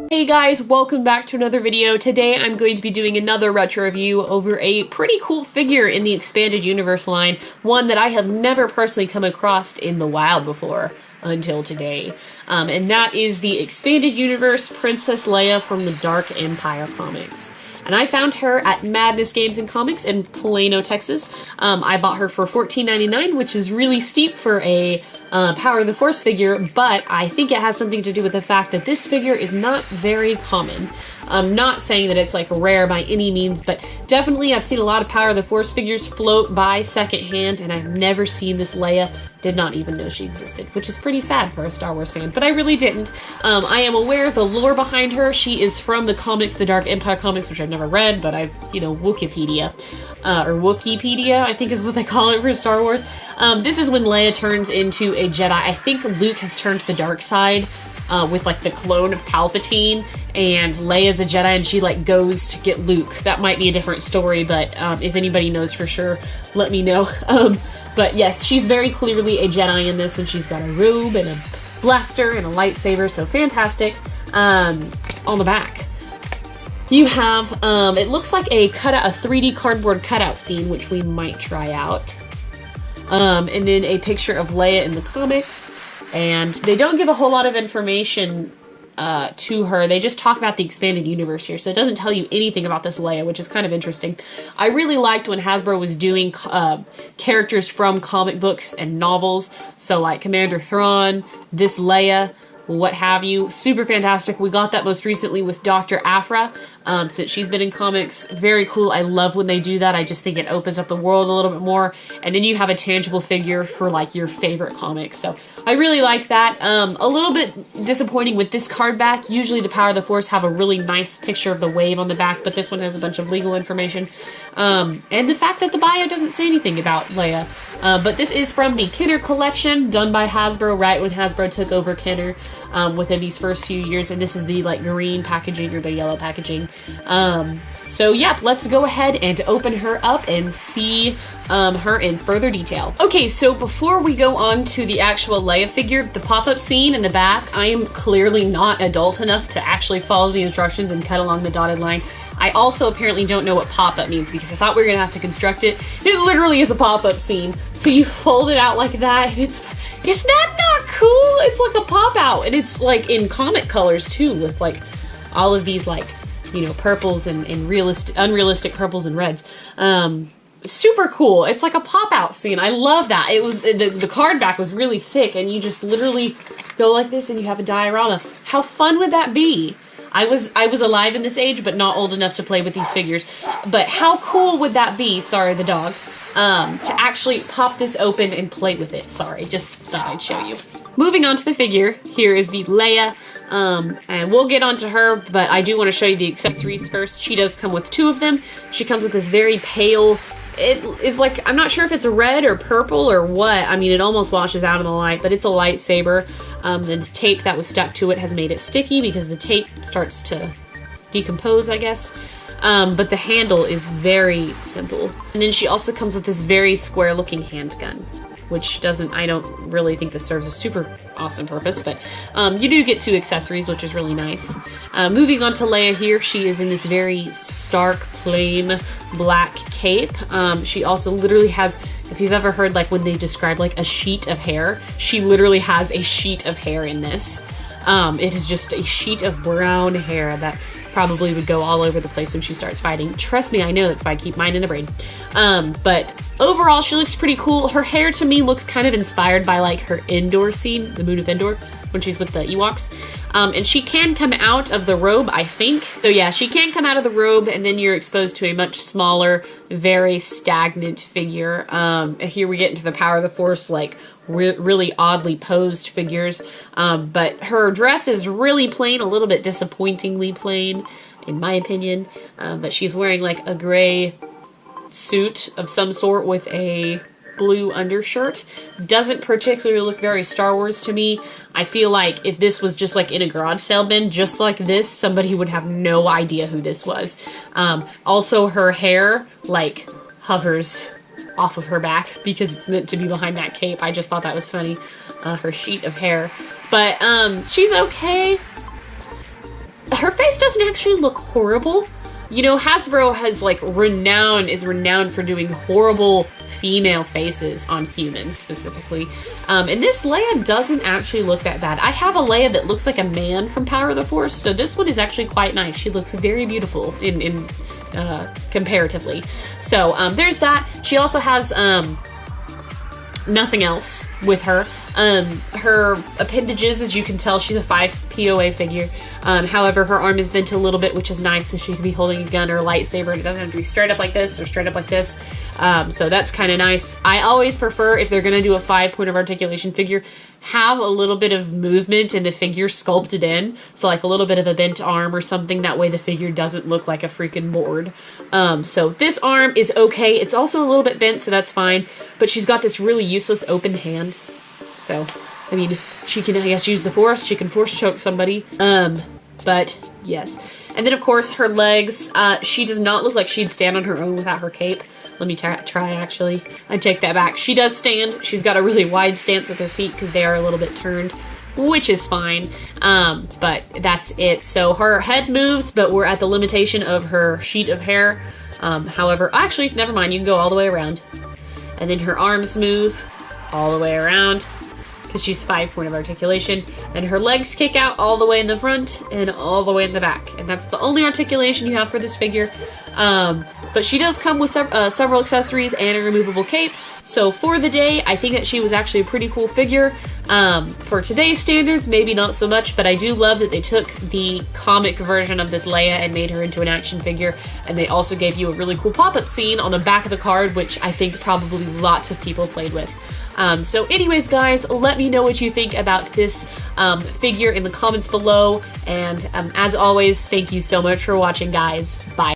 Hey guys, welcome back to another video. Today I'm going to be doing another retro review over a pretty cool figure in the Expanded Universe line, one that I have never personally come across in the wild before until today. And that is the Expanded Universe Princess Leia from the Dark Empire comics. And I found her at Madness Games and Comics in Plano, Texas. I bought her for $14.99, which is really steep for a Power of the Force figure, but I think it has something to do with the fact that this figure is not very common. I'm not saying that it's like rare by any means, but definitely I've seen a lot of Power of the Force figures float by secondhand, and I've never seen this Leia. Did not even know she existed, which is pretty sad for a Star Wars fan, but I really didn't. I am aware of the lore behind her. She is from the comics, the Dark Empire comics, which I've never read, but I've, Wikipedia, or Wikipedia, I think is what they call it for Star Wars. This is when Leia turns into a Jedi. I think Luke has turned to the dark side, with like the clone of Palpatine, and Leia's a Jedi and she like goes to get Luke. That might be a different story, but if anybody knows for sure, let me know. But yes, she's very clearly a Jedi in this, and she's got a robe and a blaster and a lightsaber, so fantastic. On the back, you have, it looks like a 3D cardboard cutout scene, which we might try out. And then a picture of Leia in the comics, and they don't give a whole lot of information to her. They just talk about the expanded universe here, so it doesn't tell you anything about this Leia, which is kind of interesting. I really liked when Hasbro was doing characters from comic books and novels, so like Commander Thrawn, this Leia, what have you. Super fantastic. We got that most recently with Dr. Aphra, since she's been in comics. Very cool. I love when they do that. I just think it opens up the world a little bit more, and then you have a tangible figure for like your favorite comics. So I really like that. A little bit disappointing with this card back. Usually the Power of the Force have a really nice picture of the wave on the back, but this one has a bunch of legal information. And the fact that the bio doesn't say anything about Leia. But this is from the Kenner collection, done by Hasbro right when Hasbro took over Kenner within these first few years, and this is the like green packaging or the yellow packaging. So yeah, let's go ahead and open her up and see her in further detail. Okay, so before we go on to the actual Leia figure, the pop-up scene in the back, I am clearly not adult enough to actually follow the instructions and cut along the dotted line. I also apparently don't know what pop-up means, because I thought we were gonna have to construct it. It literally is a pop-up scene. So you fold it out like that, and is that not cool? It's like a pop-out, and it's like in comic colors too, with like all of these like, purples and unrealistic purples and reds. Super cool. It's like a pop-out scene. I love that. It was the card back was really thick, and you just literally go like this and you have a diorama. How fun would that be? I was alive in this age, but not old enough to play with these figures. But how cool would that be? Sorry, the dog. To actually pop this open and play with it. Sorry, just thought I'd show you. Moving on to the figure, here is the Leia. And we'll get onto her, but I do want to show you the accessories first. She does come with two of them. She comes with this very pale, it is like, I'm not sure if it's red or purple or what. I mean, it almost washes out in the light, but it's a lightsaber. The tape that was stuck to it has made it sticky because the tape starts to decompose, I guess. But the handle is very simple. And then she also comes with this very square looking handgun, which I don't really think this serves a super awesome purpose, but you do get two accessories, which is really nice. Moving on to Leia here, she is in this very stark, plain black cape. She also literally has, if you've ever heard like when they describe like a sheet of hair, she literally has a sheet of hair in this. It is just a sheet of brown hair that probably would go all over the place when she starts fighting. Trust me, I know, that's why I keep mine in a braid. But overall, she looks pretty cool. Her hair to me looks kind of inspired by like her Endor scene, the Moon of Endor, when she's with the Ewoks. And she can come out of the robe, I think. So yeah, she can come out of the robe, and then you're exposed to a much smaller, very stagnant figure. Here we get into the Power of the Force, like really oddly posed figures. But her dress is really plain, a little bit disappointingly plain, in my opinion. But she's wearing like a gray suit of some sort with a blue undershirt. Doesn't particularly look very Star Wars to me. I feel like if this was just like in a garage sale bin, just like this, somebody would have no idea who this was. Also, her hair like hovers off of her back because it's meant to be behind that cape. I just thought that was funny. Her sheet of hair. But she's okay. her face doesn't actually look horrible. You know, Hasbro has like is renowned for doing horrible female faces on humans specifically. And this Leia doesn't actually look that bad. I have a Leia that looks like a man from Power of the Force, so this one is actually quite nice. She looks very beautiful in comparatively. So there's that. She also has nothing else with her. Her appendages, as you can tell, she's a 5 POA figure. However, her arm is bent a little bit, which is nice, so she can be holding a gun or a lightsaber, and it doesn't have to be straight up like this or straight up like this. So that's kind of nice. I always prefer, if they're going to do a 5-point of articulation figure, have a little bit of movement in the figure sculpted in. So like a little bit of a bent arm or something. That way the figure doesn't look like a freaking board. So this arm is okay. It's also a little bit bent, so that's fine. But she's got this really useless open hand. So, I mean, she can, I guess, use the Force. She can Force choke somebody. But, yes. And then, of course, her legs. She does not look like she'd stand on her own without her cape. Let me try, actually. I take that back. She does stand. She's got a really wide stance with her feet because they are a little bit turned, which is fine. But that's it. So, her head moves, but we're at the limitation of her sheet of hair. However, actually, never mind. You can go all the way around. And then her arms move all the way around, because she's 5-point of articulation, and her legs kick out all the way in the front and all the way in the back, and that's the only articulation you have for this figure. But she does come with several accessories and a removable cape, so for the day, I think that she was actually a pretty cool figure. For today's standards, maybe not so much, but I do love that they took the comic version of this Leia and made her into an action figure, and they also gave you a really cool pop-up scene on the back of the card, which I think probably lots of people played with. So anyways, guys, let me know what you think about this figure in the comments below. And as always, thank you so much for watching, guys. Bye.